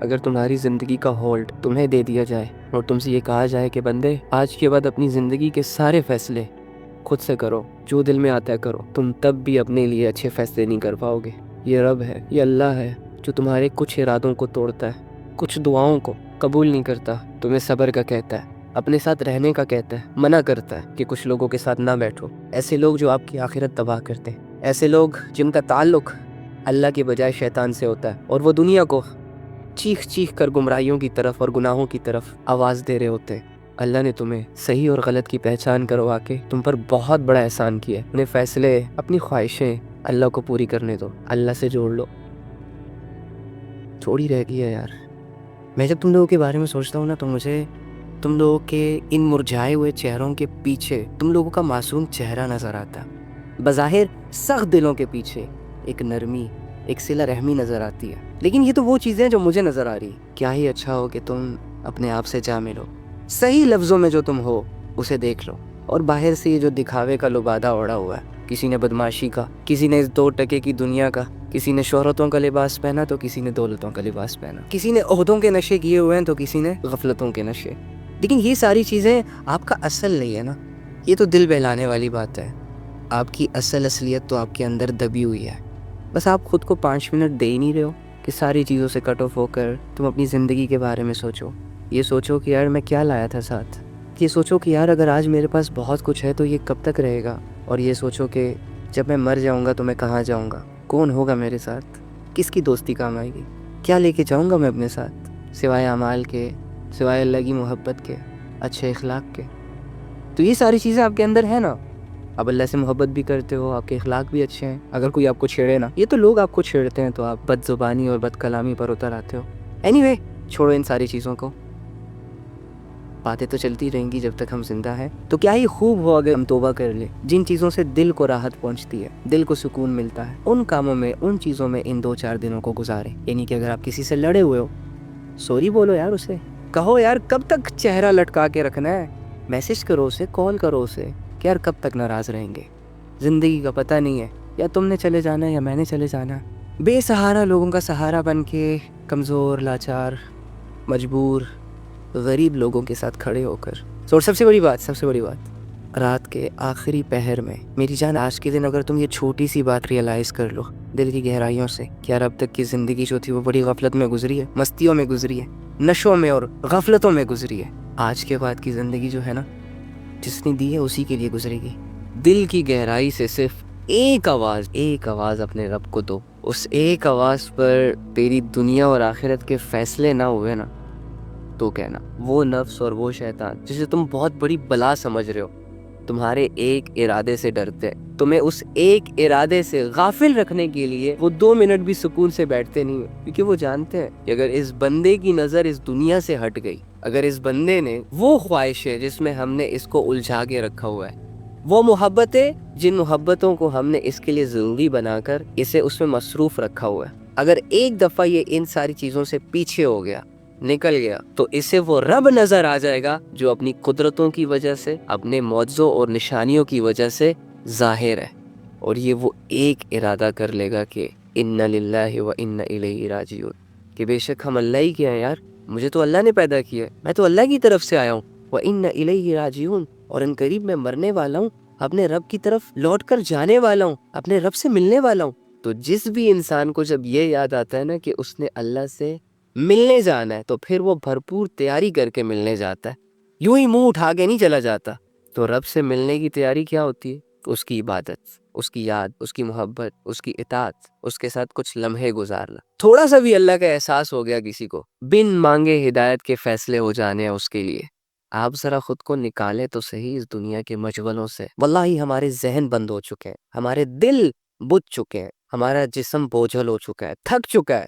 اگر تمہاری زندگی کا ہولڈ تمہیں دے دیا جائے اور تم سے یہ کہا جائے کہ بندے آج کے بعد اپنی زندگی کے سارے فیصلے خود سے کرو، جو دل میں آتا ہے کرو، تم تب بھی اپنے لیے اچھے فیصلے نہیں کر پاؤ گے۔ یہ رب ہے، یہ اللہ ہے جو تمہارے کچھ ارادوں کو توڑتا ہے، کچھ دعاؤں کو قبول نہیں کرتا، تمہیں صبر کا کہتا ہے، اپنے ساتھ رہنے کا کہتا ہے، منع کرتا ہے کہ کچھ لوگوں کے ساتھ نہ بیٹھو، ایسے لوگ جو آپ کی آخرت تباہ کرتے ہیں، ایسے لوگ جن کا تعلق اللہ کے بجائے شیطان سے ہوتا ہے اور وہ دنیا کو چیخ چیخ کر گمراہیوں کی طرف اور گناہوں کی طرف آواز دے رہے ہوتے ہیں۔ اللہ نے تمہیں صحیح اور غلط کی پہچان کروا کے تم پر بہت بڑا احسان کیا ہے۔ اپنے فیصلے، اپنی خواہشیں اللہ کو پوری کرنے دو، اللہ سے جوڑ لو۔ تھوڑی رہ گئی ہے یار۔ میں جب تم لوگوں کے بارے میں سوچتا ہوں نا تو مجھے تم لوگوں کے ان مرجھائے ہوئے چہروں کے پیچھے تم لوگوں کا معصوم چہرہ نظر آتا ہے۔ بظاہر سخت دلوں کے پیچھے ایک نرمی، ایک صلہ رحمی نظر آتی ہے، لیکن یہ تو وہ چیزیں ہیں جو مجھے نظر آ رہی ہیں۔ کیا ہی اچھا ہو کہ تم اپنے آپ سے جا ملو، صحیح لفظوں میں جو تم ہو اسے دیکھ لو، اور باہر سے یہ جو دکھاوے کا لبادہ اوڑھا ہوا ہے، کسی نے بدمعاشی کا، کسی نے اس 2 ٹکے کی دنیا کا، کسی نے شہرتوں کا لباس پہنا تو کسی نے دولتوں کا لباس پہنا، کسی نے عہدوں کے نشے کیے ہوئے ہیں تو کسی نے غفلتوں کے نشے۔ لیکن یہ ساری چیزیں آپ کا اصل نہیں ہے نا، یہ تو دل بہلانے والی بات ہے۔ آپ کی اصل اصلیت تو آپ کے اندر دبی ہوئی ہے، بس آپ خود کو 5 منٹ دے ہی نہیں رہے ہو کہ ساری چیزوں سے کٹ آف ہو کر تم اپنی زندگی کے بارے میں سوچو۔ یہ سوچو کہ یار میں کیا لایا تھا ساتھ، یہ سوچو کہ یار اگر آج میرے پاس بہت کچھ ہے تو یہ کب تک رہے گا، اور یہ سوچو کہ جب میں مر جاؤں گا تو میں کہاں جاؤں گا، کون ہوگا میرے ساتھ، کس کی دوستی کام آئے گی، کیا لے کے جاؤں گا میں اپنے ساتھ سوائے اعمال کے، سوائے اللہ کی محبت کے، اچھے اخلاق کے۔ تو یہ ساری چیزیں آپ کے اندر ہیں نا، آپ اللہ سے محبت بھی کرتے ہو، آپ کے اخلاق بھی اچھے ہیں، اگر کوئی آپ کو چھیڑے نا، یہ تو لوگ آپ کو چھیڑتے ہیں تو آپ بد زبانی اور بد کلامی پر اتر آتے ہو۔ اینی چھوڑو ان ساری چیزوں کو، باتیں تو چلتی رہیں گی جب تک ہم زندہ ہیں۔ تو کیا ہی خوب ہو اگر ہم توبہ کر لیں، جن چیزوں سے دل کو راحت پہنچتی ہے، دل کو سکون ملتا ہے، ان کاموں میں، ان چیزوں میں ان 2-4 دنوں کو گزاریں۔ یعنی کہ اگر آپ کسی سے لڑے ہوئے ہو، سوری بولو یار اسے، کہو یار کب تک چہرہ لٹکا کے رکھنا ہے، میسج کرو اسے، کال کرو اسے کہ یار کب تک ناراض رہیں گے، زندگی کا پتہ نہیں ہے، یا تم نے چلے جانا ہے یا میں نے چلے جانا ہے۔ بے سہارا لوگوں کا سہارا بن کے، کمزور، لاچار، مجبور، غریب لوگوں کے ساتھ کھڑے ہو کر، اور سب سے بڑی بات، رات کے آخری پہر میں میری جان، آج کے دن اگر تم یہ چھوٹی سی بات ریئلائز کر لو دل کی گہرائیوں سے کہ یار اب تک کی زندگی جو تھی وہ بڑی غفلت میں گزری ہے، مستیوں میں گزری ہے، نشوں میں اور غفلتوں میں گزری ہے، آج کے بعد کی زندگی جو ہے نا، جس نے دی ہے اسی کے لیے گزرے گی۔ دل کی گہرائی سے صرف ایک آواز اپنے رب کو دو، اس ایک آواز پر تیری دنیا اور آخرت کے فیصلے نہ ہوئے نا تو کہنا وہ نفس اور وہ شیطان جسے تم بہت بڑی بلا سمجھ رہے ہو، تمہارے ایک ارادے سے ڈرتے ہیں، تمہیں اس ایک ارادے سے غافل رکھنے کے لیے وہ 2 منٹ بھی سکون سے بیٹھتے نہیں ہیں، کیونکہ وہ جانتے ہیں کہ اگر اس بندے کی نظر اس دنیا سے ہٹ گئی، اگر اس بندے نے وہ خواہشیں جس میں ہم نے اس کو الجھا کے رکھا ہوا ہے، وہ محبتیں جن محبتوں کو ہم نے اس کے لیے ضروری بنا کر اسے اس میں مصروف رکھا ہوا ہے، اگر ایک دفعہ یہ ان ساری چیزوں سے پیچھے ہو گیا، نکل گیا، تو اسے وہ رب نظر آ جائے گا جو اپنی قدرتوں کی وجہ سے، اپنے معجزوں اور نشانیوں کی وجہ سے ظاہر ہے، اور یہ وہ ایک ارادہ کر لے گا کہ اِنَّ لِلَّهِ وَإِنَّ إِلَيْهِ رَاجِعُونَ، کہ بے شک ہم اللہ ہی کے ہیں یار، مجھے تو اللہ نے پیدا کیا ہے، میں تو اللہ کی طرف سے آیا ہوں، وَإِنَّ إِلَيْهِ رَاجِعُونَ، اور ان قریب میں مرنے والا ہوں، اپنے رب کی طرف لوٹ کر جانے والا ہوں، اپنے رب سے ملنے والا ہوں۔ تو جس بھی انسان کو جب یہ یاد آتا ہے نا کہ اس نے اللہ سے ملنے جانا ہے، تو پھر وہ بھرپور تیاری کر کے ملنے جاتا ہے، یوں ہی منہ اٹھا کے نہیں چلا جاتا۔ تو رب سے ملنے کی تیاری کیا ہوتی ہے؟ اس کی عبادت، اس کی یاد، اس کی محبت، اس کی اطاعت، اس کے ساتھ کچھ لمحے گزارنا۔ تھوڑا سا بھی اللہ کا احساس ہو گیا کسی کو، بن مانگے ہدایت کے فیصلے ہو جانے ہیں اس کے لیے۔ آپ ذرا خود کو نکالیں تو صحیح اس دنیا کے مشغلوں سے، واللہ ہمارے ذہن بند ہو چکے ہیں، ہمارے دل بجھ چکے ہیں، ہمارا جسم بوجھل ہو چکا ہے، تھک چکا ہے،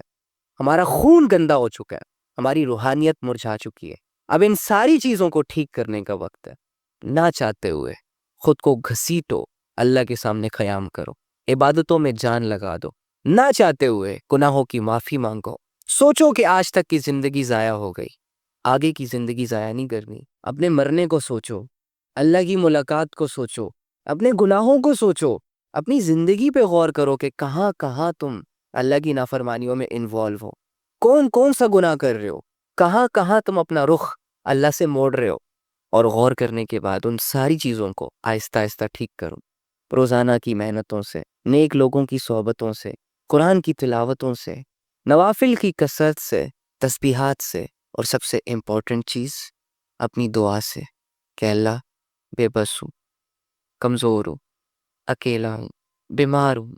ہمارا خون گندا ہو چکا ہے، ہماری روحانیت مرجھا چکی ہے۔ اب ان ساری چیزوں کو ٹھیک کرنے کا وقت ہے۔ نہ چاہتے ہوئے خود کو گھسیٹو، اللہ کے سامنے قیام کرو، عبادتوں میں جان لگا دو، نہ چاہتے ہوئے گناہوں کی معافی مانگو، سوچو کہ آج تک کی زندگی ضائع ہو گئی، آگے کی زندگی ضائع نہیں کرنی، اپنے مرنے کو سوچو، اللہ کی ملاقات کو سوچو، اپنے گناہوں کو سوچو، اپنی زندگی پہ غور کرو کہ کہاں کہاں تم اللہ کی نافرمانیوں میں انوالو ہو، کون کون سا گناہ کر رہے ہو، کہاں کہاں تم اپنا رخ اللہ سے موڑ رہے ہو، اور غور کرنے کے بعد ان ساری چیزوں کو آہستہ آہستہ ٹھیک کرو، روزانہ کی محنتوں سے، نیک لوگوں کی صحبتوں سے، قرآن کی تلاوتوں سے، نوافل کی کثرت سے، تسبیحات سے، اور سب سے امپورٹنٹ چیز اپنی دعا سے کہ اللہ بے بس ہوں، کمزور ہوں، اکیلا ہوں، بیمار ہوں،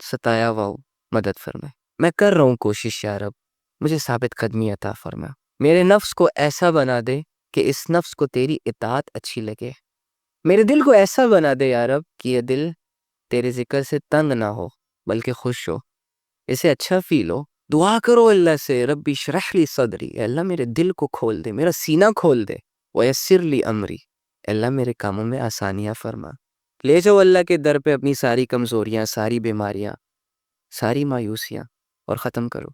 ستایا ہوا ہوں، مدد فرمائے، میں کر رہا ہوں کوشش یا رب، مجھے ثابت قدمی عطا فرما، میرے نفس کو ایسا بنا دے کہ اس نفس کو تیری اطاعت اچھی لگے، میرے دل کو ایسا بنا دے یا رب کہ یہ دل تیرے ذکر سے تنگ نہ ہو بلکہ خوش ہو، اسے اچھا فیل ہو۔ دعا کرو اللہ سے، ربی اشرح لی صدری، اے اللہ میرے دل کو کھول دے، میرا سینہ کھول دے، ویسر لی امری، اے اللہ میرے کاموں میں آسانیاں فرما۔ لے جاؤ اللہ کے در پہ اپنی ساری کمزوریاں، ساری بیماریاں، ساری مایوسیاں، اور ختم کرو،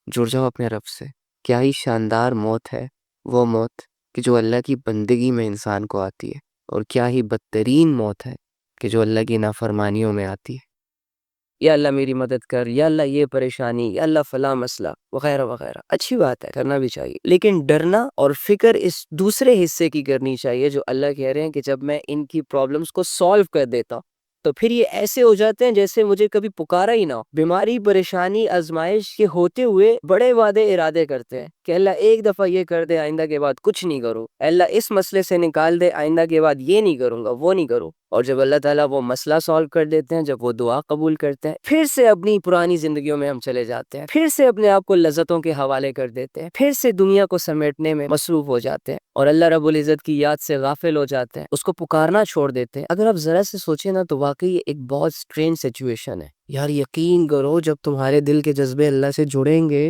جڑ جاؤ اپنے رب سے۔ کیا ہی شاندار موت ہے وہ موت کہ جو اللہ کی بندگی میں انسان کو آتی ہے، اور کیا ہی بدترین موت ہے کہ جو اللہ کی نافرمانیوں میں آتی ہے۔ یا اللہ میری مدد کر، یا اللہ یہ پریشانی، یا اللہ فلاں مسئلہ وغیرہ وغیرہ، اچھی بات ہے، کرنا بھی چاہیے، لیکن ڈرنا اور فکر اس دوسرے حصے کی کرنی چاہیے جو اللہ کہہ رہے ہیں کہ جب میں ان کی پرابلمز کو سالو کر دیتا ہوں تو پھر یہ ایسے ہو جاتے ہیں جیسے مجھے کبھی پکارا ہی نہ ہو۔ بیماری، پریشانی، آزمائش کے ہوتے ہوئے بڑے وعدے ارادے کرتے ہیں کہ اللہ ایک دفعہ یہ کر دے، آئندہ کے بعد کچھ نہیں کروں، اللہ اس مسئلے سے نکال دے، آئندہ کے بعد یہ نہیں کروں گا، وہ نہیں کروں، اور جب اللہ تعالیٰ وہ مسئلہ سالو کر دیتے ہیں، جب وہ دعا قبول کرتے ہیں، پھر سے اپنی پرانی زندگیوں میں ہم چلے جاتے ہیں، پھر سے اپنے آپ کو لذتوں کے حوالے کر دیتے ہیں، پھر سے دنیا کو سمیٹنے میں مصروف ہو جاتے ہیں، اور اللہ رب العزت کی یاد سے غافل ہو جاتے ہیں، اس کو پکارنا چھوڑ دیتے ہیں۔ اگر آپ ذرا سے سوچیں نا تو واقعی یہ ایک بہت سٹرینج سچویشن ہے یار۔ یقین کرو جب تمہارے دل کے جذبے اللہ سے جڑیں گے،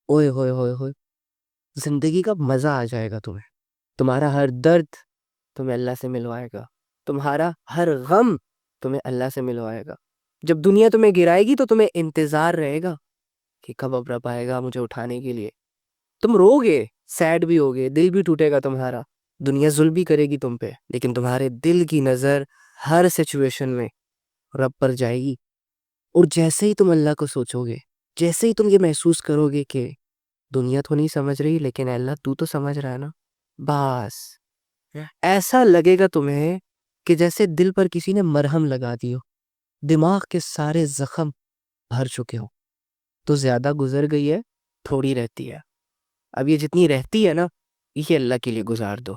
اوئے ہوئے ہوئے ہوئے، زندگی کا مزہ آ جائے گا تمہیں، تمہارا ہر درد تمہیں اللہ سے ملوائے گا، تمہارا ہر غم تمہیں اللہ سے ملوائے گا۔ جب دنیا تمہیں گرائے گی تو تمہیں انتظار رہے گا کہ کب اب رب آئے گا مجھے اٹھانے کے لیے۔ تم رو گے، سیڈ بھی ہوگے، دل بھی ٹوٹے گا تمہارا، دنیا ظلم بھی کرے گی تم پہ، لیکن تمہارے دل کی نظر ہر سچویشن میں رب پر جائے گی۔ اور جیسے ہی تم اللہ کو سوچو گے، جیسے ہی تم یہ محسوس کرو گے کہ دنیا تو نہیں سمجھ رہی لیکن اللہ تو سمجھ رہا ہے نا، بس ایسا لگے گا تمہیں کہ جیسے دل پر کسی نے مرہم لگا دی ہو، دماغ کے سارے زخم بھر چکے ہو۔ تو زیادہ گزر گئی ہے، تھوڑی رہتی ہے، اب یہ جتنی رہتی ہے نا یہ اللہ کے لیے گزار دو،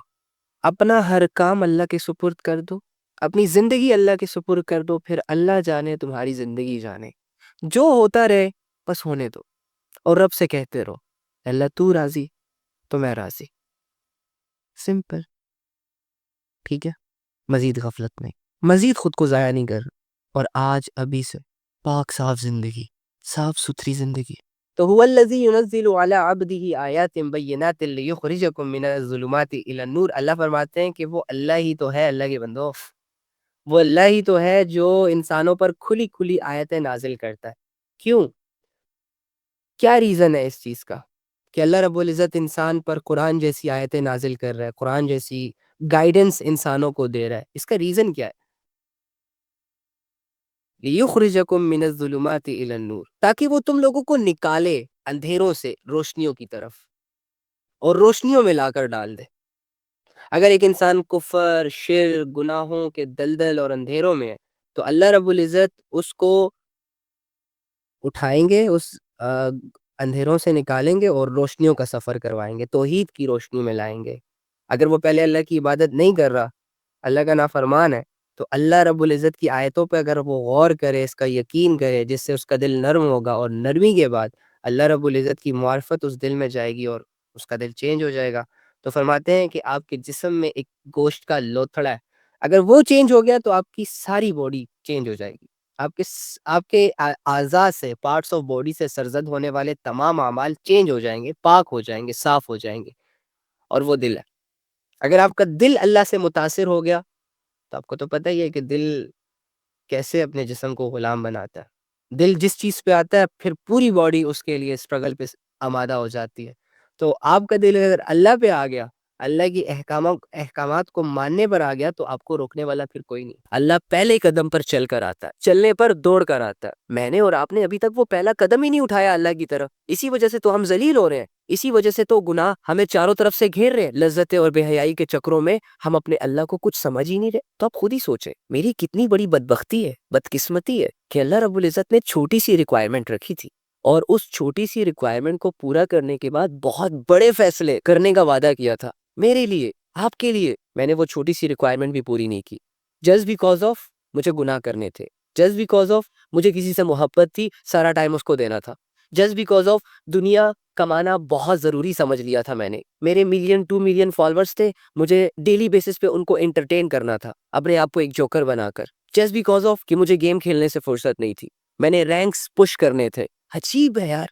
اپنا ہر کام اللہ کے سپرد کر دو، اپنی زندگی اللہ کے سپرد کر دو، پھر اللہ جانے تمہاری زندگی جانے، جو ہوتا رہے بس ہونے دو، اور رب سے کہتے رہو اللہ تو راضی تو میں راضی، سمپل، ٹھیک ہے؟ مزید غفلت نہیں، مزید خود کو ضائع نہیں کر، اور آج ابھی سے پاک صاف زندگی، صاف ستھری زندگی۔ تو هو الذی ينزل على عبده آیات بینات لیخرجکم من الظلمات الی النور، اللہ فرماتے ہیں کہ وہ اللہ ہی تو ہے، اللہ کے بندو، وہ اللہ ہی تو ہے جو انسانوں پر کھلی کھلی آیتیں نازل کرتا ہے۔ کیوں؟ کیا ریزن ہے اس چیز کا کہ اللہ رب العزت انسان پر قرآن جیسی آیتیں نازل کر رہا ہے، قرآن جیسی گائیڈنس انسانوں کو دے رہا ہے؟ اس کا ریزن کیا ہے؟ لیخرجکم من الظلمات الی النور، تاکہ وہ تم لوگوں کو نکالے اندھیروں سے روشنیوں کی طرف، اور روشنیوں میں لا کر ڈال دے۔ اگر ایک انسان کفر، شرک، گناہوں کے دلدل اور اندھیروں میں ہے تو اللہ رب العزت اس کو اٹھائیں گے، اس اندھیروں سے نکالیں گے اور روشنیوں کا سفر کروائیں گے، توحید کی روشنی میں لائیں گے۔ اگر وہ پہلے اللہ کی عبادت نہیں کر رہا، اللہ کا نافرمان ہے، تو اللہ رب العزت کی آیتوں پہ اگر وہ غور کرے، اس کا یقین کرے، جس سے اس کا دل نرم ہوگا، اور نرمی کے بعد اللہ رب العزت کی معرفت اس دل میں جائے گی اور اس کا دل چینج ہو جائے گا۔ تو فرماتے ہیں کہ آپ کے جسم میں ایک گوشت کا لوتھڑا ہے، اگر وہ چینج ہو گیا تو آپ کی ساری باڈی چینج ہو جائے گی، آپ کے اعضاء سے، پارٹس آف باڈی سے سرزد ہونے والے تمام اعمال چینج ہو جائیں گے، پاک ہو جائیں گے، صاف ہو جائیں گے، اور وہ دل ہے۔ اگر آپ کا دل اللہ سے متاثر ہو گیا تو آپ کو تو پتہ ہی ہے کہ دل کیسے اپنے جسم کو غلام بناتا ہے۔ دل جس چیز پہ آتا ہے پھر پوری باڈی اس کے لیے اسٹرگل پہ آمادہ ہو جاتی ہے۔ تو آپ کا دل اگر اللہ پہ آ گیا اللہ کی احکامات کو ماننے پر آ گیا تو آپ کو روکنے والا پھر کوئی نہیں. اللہ پہلے قدم پر چل کر آتا ہے، چلنے پر دوڑ کر آتا ہے. میں نے اور آپ نے ابھی تک وہ پہلا قدم ہی نہیں اٹھایا اللہ کی طرف. اسی وجہ سے تو ہم ذلیل ہو رہے ہیں، اسی وجہ سے تو گناہ ہمیں چاروں طرف سے گھیر رہے ہیں. لذتیں اور بے حیائی کے چکروں میں ہم اپنے اللہ کو کچھ سمجھ ہی نہیں رہے. تو آپ خود ہی سوچیں میری کتنی بڑی بدبختی ہے، بدقسمتی ہے کہ اللہ رب العزت نے چھوٹی سی ریکوائرمنٹ رکھی تھی، اور اس چھوٹی سی ریکوائرمنٹ کو پورا کرنے کے بعد بہت بڑے فیصلے کرنے کا وعدہ کیا تھا میرے لیے، آپ کے لیے. میں نے وہ چھوٹی سی ریکوائرمنٹ بھی پوری نہیں کی، جسٹ بیکاز آف مجھے گناہ کرنے تھے، جسٹ بیکاز آف مجھے کسی سے محبت تھی، سارا ٹائم اس کو دینا تھا، جسٹ بیکاز آف دنیا کمانا بہت ضروری سمجھ لیا تھا میں نے. میرے 1 ملین 2 ملین فالوورز تھے، مجھے ڈیلی بیسس پہ ان کو انٹرٹین کرنا تھا اپنے آپ کو ایک جوکر بنا کر. جسٹ بیکاز آف کہ مجھے گیم کھیلنے سے فرصت نہیں تھی، میں نے رینکس پش کرنے تھے. عجیب ہے یار،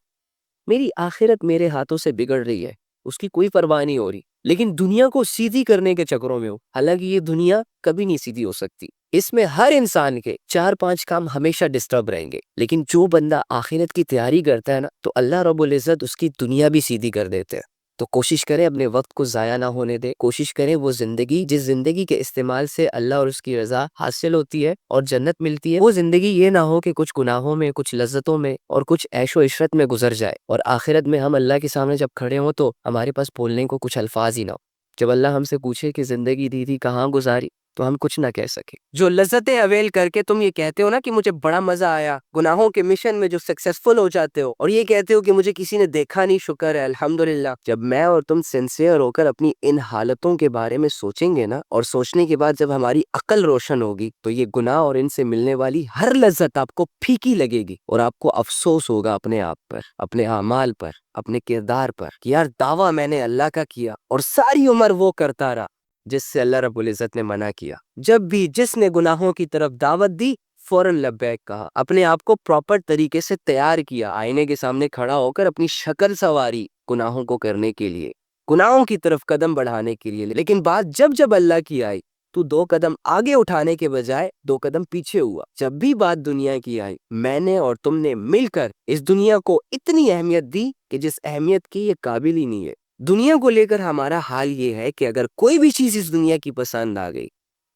میری آخرت میرے ہاتھوں سے بگڑ رہی ہے، اس کی کوئی پرواہ نہیں ہو رہی، لیکن دنیا کو سیدھی کرنے کے چکروں میں ہو. حالانکہ یہ دنیا کبھی نہیں سیدھی ہو سکتی، اس میں ہر انسان کے 4 5 کام ہمیشہ ڈسٹرب رہیں گے. لیکن جو بندہ آخرت کی تیاری کرتا ہے نا، تو اللہ رب العزت اس کی دنیا بھی سیدھی کر دیتے ہیں. تو کوشش کریں اپنے وقت کو ضائع نہ ہونے دے، کوشش کریں وہ زندگی جس زندگی کے استعمال سے اللہ اور اس کی رضا حاصل ہوتی ہے اور جنت ملتی ہے، وہ زندگی یہ نہ ہو کہ کچھ گناہوں میں، کچھ لذتوں میں اور کچھ عیش و عشرت میں گزر جائے، اور آخرت میں ہم اللہ کے سامنے جب کھڑے ہوں تو ہمارے پاس بولنے کو کچھ الفاظ ہی نہ ہو. جب اللہ ہم سے پوچھے کہ زندگی دی تھی کہاں گزاری، تو ہم کچھ نہ کہہ سکے. جو لذتیں اویل کر کے تم یہ کہتے ہو نا کہ مجھے بڑا مزہ آیا، گناہوں کے مشن میں جو سکسیسفل ہو جاتے ہو اور یہ کہتے ہو کہ مجھے کسی نے دیکھا نہیں، شکر ہے الحمدللہ. جب میں اور تم سنسیئر ہو کر اپنی ان حالتوں کے بارے میں سوچیں گے نا، اور سوچنے کے بعد جب ہماری عقل روشن ہوگی، تو یہ گناہ اور ان سے ملنے والی ہر لذت آپ کو پھیکی لگے گی، اور آپ کو افسوس ہوگا اپنے آپ پر، اپنے اعمال پر، اپنے کردار پر کہ یار دعویٰ میں نے اللہ کا کیا اور ساری عمر وہ کرتا رہا جس سے اللہ رب العزت نے منع کیا. جب بھی جس نے گناہوں کی طرف دعوت دی، فوراً لبیک کہا، اپنے آپ کو پراپر طریقے سے تیار کیا، آئینے کے سامنے کھڑا ہو کر اپنی شکل سواری گناہوں کو کرنے کے لیے، گناہوں کی طرف قدم بڑھانے کے لیے. لیکن بات جب اللہ کی آئی تو 2 قدم آگے اٹھانے کے بجائے 2 قدم پیچھے ہوا. جب بھی بات دنیا کی آئی، میں نے اور تم نے مل کر اس دنیا کو اتنی اہمیت دی کہ جس اہمیت کی یہ قابل ہی نہیں ہے. دنیا کو لے کر ہمارا حال یہ ہے کہ اگر کوئی بھی چیز اس دنیا کی پسند آ گئی،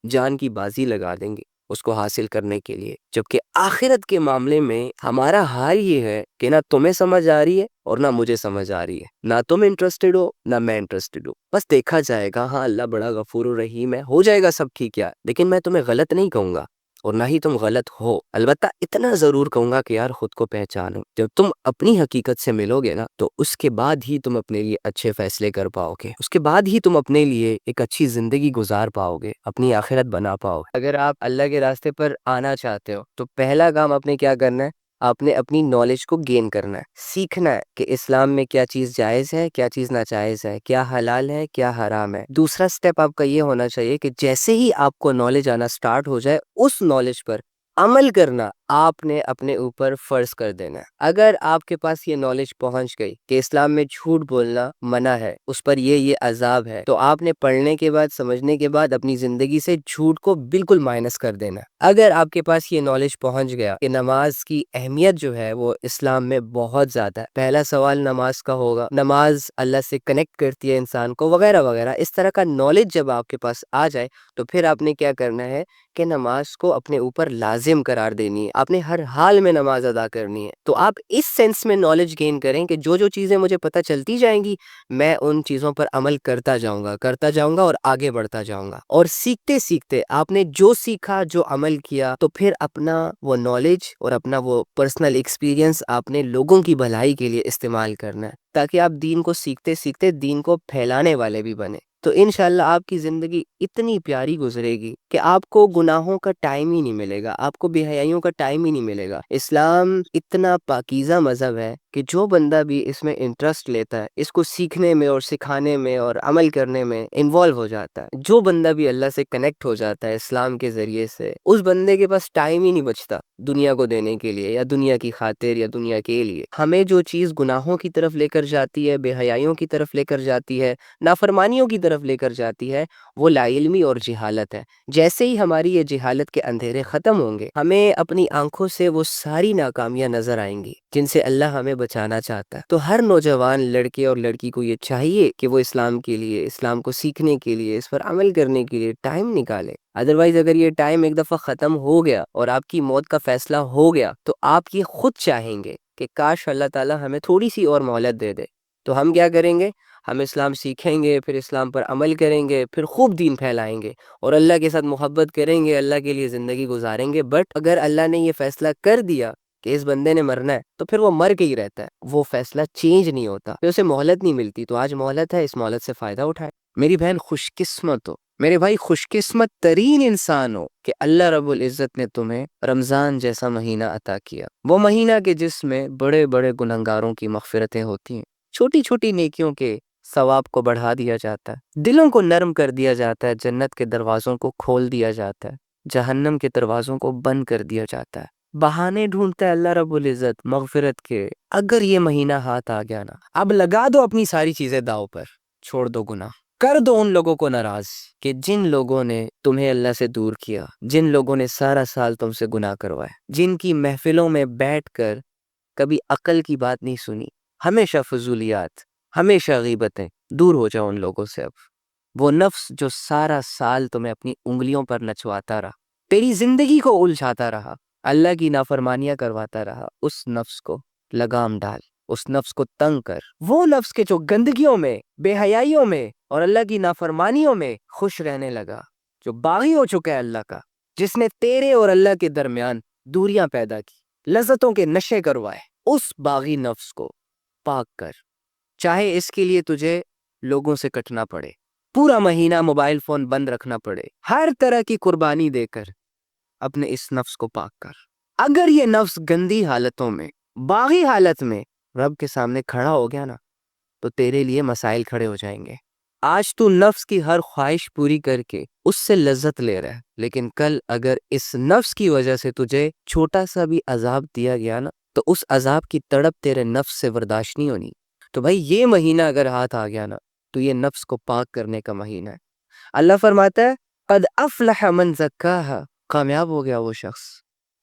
جان کی بازی لگا دیں گے اس کو حاصل کرنے کے لیے. جبکہ آخرت کے معاملے میں ہمارا حال یہ ہے کہ نہ تمہیں سمجھ آ رہی ہے اور نہ مجھے سمجھ آ رہی ہے، نہ تم انٹرسٹڈ ہو نہ میں انٹرسٹڈ ہوں. بس دیکھا جائے گا، ہاں اللہ بڑا غفور و رحیم ہے، ہو جائے گا سب ٹھیک ہے. لیکن میں تمہیں غلط نہیں کہوں گا اور نہ ہی تم غلط ہو، البتہ اتنا ضرور کہوں گا کہ یار خود کو پہچانو. جب تم اپنی حقیقت سے ملو گے نا، تو اس کے بعد ہی تم اپنے لیے اچھے فیصلے کر پاؤ گے، اس کے بعد ہی تم اپنے لیے ایک اچھی زندگی گزار پاؤ گے، اپنی آخرت بنا پاؤ گے. اگر آپ اللہ کے راستے پر آنا چاہتے ہو تو پہلا کام آپ نے کیا کرنا ہے؟ آپ نے اپنی نالج کو گین کرنا ہے، سیکھنا ہے کہ اسلام میں کیا چیز جائز ہے، کیا چیز ناجائز ہے، کیا حلال ہے، کیا حرام ہے. دوسرا سٹیپ آپ کا یہ ہونا چاہیے کہ جیسے ہی آپ کو نالج آنا سٹارٹ ہو جائے، اس نالج پر عمل کرنا آپ نے اپنے اوپر فرض کر دینا ہے. اگر آپ کے پاس یہ نالج پہنچ گئی کہ اسلام میں جھوٹ بولنا منع ہے، اس پر یہ عذاب ہے، تو آپ نے پڑھنے کے بعد، سمجھنے کے بعد اپنی زندگی سے جھوٹ کو بالکل مائنس کر دینا ہے. اگر آپ کے پاس یہ نالج پہنچ گیا کہ نماز کی اہمیت جو ہے وہ اسلام میں بہت زیادہ ہے، پہلا سوال نماز کا ہوگا، نماز اللہ سے کنیکٹ کرتی ہے انسان کو، وغیرہ وغیرہ، اس طرح کا نالج جب آپ کے پاس آ جائے تو پھر آپ نے کیا کرنا ہے کہ نماز کو اپنے اوپر لازم قرار دینی ہے، آپ نے ہر حال میں نماز ادا کرنی ہے. تو آپ اس سینس میں نالج گین کریں کہ جو چیزیں مجھے پتہ چلتی جائیں گی، میں ان چیزوں پر عمل کرتا جاؤں گا اور آگے بڑھتا جاؤں گا. اور سیکھتے سیکھتے آپ نے جو سیکھا، جو عمل کیا، تو پھر اپنا وہ نالج اور اپنا وہ پرسنل ایکسپیرینس آپ نے لوگوں کی بھلائی کے لیے استعمال کرنا ہے، تاکہ آپ دین کو سیکھتے سیکھتے دین کو پھیلانے والے بھی بنے. تو انشاءاللہ آپ کی زندگی اتنی پیاری گزرے گی کہ آپ کو گناہوں کا ٹائم ہی نہیں ملے گا، آپ کو بے حیائیوں کا ٹائم ہی نہیں ملے گا. اسلام اتنا پاکیزہ مذہب ہے کہ جو بندہ بھی اس میں انٹرسٹ لیتا ہے، اس کو سیکھنے میں اور سکھانے میں اور عمل کرنے میں انوالو ہو جاتا ہے، جو بندہ بھی اللہ سے کنیکٹ ہو جاتا ہے اسلام کے ذریعے سے، اس بندے کے پاس ٹائم ہی نہیں بچتا دنیا کو دینے کے لیے یا دنیا کی خاطر یا دنیا کے لیے. ہمیں جو چیز گناہوں کی طرف لے کر جاتی ہے، بے حیائیوں کی طرف لے کر جاتی ہے، نافرمانیوں کی طرف طرف لے کر جاتی ہے وہ لا علمی اور جہالت ہے۔ جیسے ہی ہماری یہ جہالت کے اندھیرے ختم ہوں گے، ہمیں اپنی آنکھوں سے وہ ساری ناکامیاں نظر آئیں گی جن سے اللہ ہمیں بچانا چاہتا ہے۔ تو ہر نوجوان لڑکے اور لڑکی کو یہ چاہیے کہ وہ اسلام کے لیے، اسلام کو سیکھنے کے لیے، اس پر عمل کرنے کے لیے ٹائم نکالے۔ ادروائز اگر یہ ٹائم ایک دفعہ ختم ہو گیا اور آپ کی موت کا فیصلہ ہو گیا تو آپ یہ خود چاہیں گے کہ کاش اللہ تعالیٰ ہمیں تھوڑی سی اور مہلت دے دے۔ تو ہم کیا کریں گے؟ ہم اسلام سیکھیں گے، پھر اسلام پر عمل کریں گے، پھر خوب دین پھیلائیں گے اور اللہ کے ساتھ محبت کریں گے، اللہ کے لیے زندگی گزاریں گے۔ بٹ اگر اللہ نے یہ فیصلہ کر دیا کہ اس بندے نے مرنا ہے تو پھر وہ مر کے ہی رہتا ہے، وہ فیصلہ چینج نہیں ہوتا، پھر اسے مہلت نہیں ملتی۔ تو آج مہلت ہے، اس مہلت سے فائدہ اٹھائے۔ میری بہن خوش قسمت ہو، میرے بھائی خوش قسمت ترین انسان ہو کہ اللہ رب العزت نے تمہیں رمضان جیسا مہینہ عطا کیا، وہ مہینہ کہ جس میں بڑے بڑے گنہگاروں کی مغفرتیں ہوتی ہیں، چھوٹی چھوٹی نیکیوں کے ثواب کو بڑھا دیا جاتا ہے، دلوں کو نرم کر دیا جاتا ہے، جنت کے دروازوں کو کھول دیا جاتا ہے، جہنم کے دروازوں کو بند کر دیا جاتا ہے۔ بہانے ڈھونڈتا ہے اللہ رب العزت مغفرت کے۔ اگر یہ مہینہ ہاتھ آ گیا نا، اب لگا دو اپنی ساری چیزیں داؤ پر، چھوڑ دو گناہ، کر دو ان لوگوں کو ناراض کہ جن لوگوں نے تمہیں اللہ سے دور کیا، جن لوگوں نے سارا سال تم سے گناہ کروائے، جن کی محفلوں میں بیٹھ کر کبھی عقل کی بات نہیں سنی، ہمیشہ فضولیات، ہمیشہ غیبتیں، دور ہو جاؤ ان لوگوں سے۔ اب وہ نفس جو سارا سال تمہیں اپنی انگلیوں پر نچواتا رہا، تیری زندگی کو الجھاتا رہا، اللہ کی نافرمانیاں کرواتا رہا، اس نفس کو لگام ڈال، اس نفس کو تنگ کر۔ وہ نفس کے جو گندگیوں میں، بے حیائیوں میں اور اللہ کی نافرمانیوں میں خوش رہنے لگا، جو باغی ہو چکا ہے اللہ کا، جس نے تیرے اور اللہ کے درمیان دوریاں پیدا کی، لذتوں کے نشے کروائے، اس باغی نفس کو پاک کر، چاہے اس کے لیے تجھے لوگوں سے کٹنا پڑے، پورا مہینہ موبائل فون بند رکھنا پڑے، ہر طرح کی قربانی دے کر اپنے اس نفس کو پاک کر۔ اگر یہ نفس گندی حالتوں میں، باغی حالت میں رب کے سامنے کھڑا ہو گیا نا تو تیرے لیے مسائل کھڑے ہو جائیں گے۔ آج تو نفس کی ہر خواہش پوری کر کے اس سے لذت لے رہا ہے، لیکن کل اگر اس نفس کی وجہ سے تجھے چھوٹا سا بھی عذاب دیا گیا نا تو اس عذاب کی تڑپ تیرے نفس سے برداشت نہیں ہونی۔ تو بھائی یہ مہینہ اگر ہاتھ آ گیا نا تو یہ نفس کو پاک کرنے کا مہینہ ہے۔ اللہ فرماتا ہے قد افلح من زکاہا، کامیاب ہو گیا وہ شخص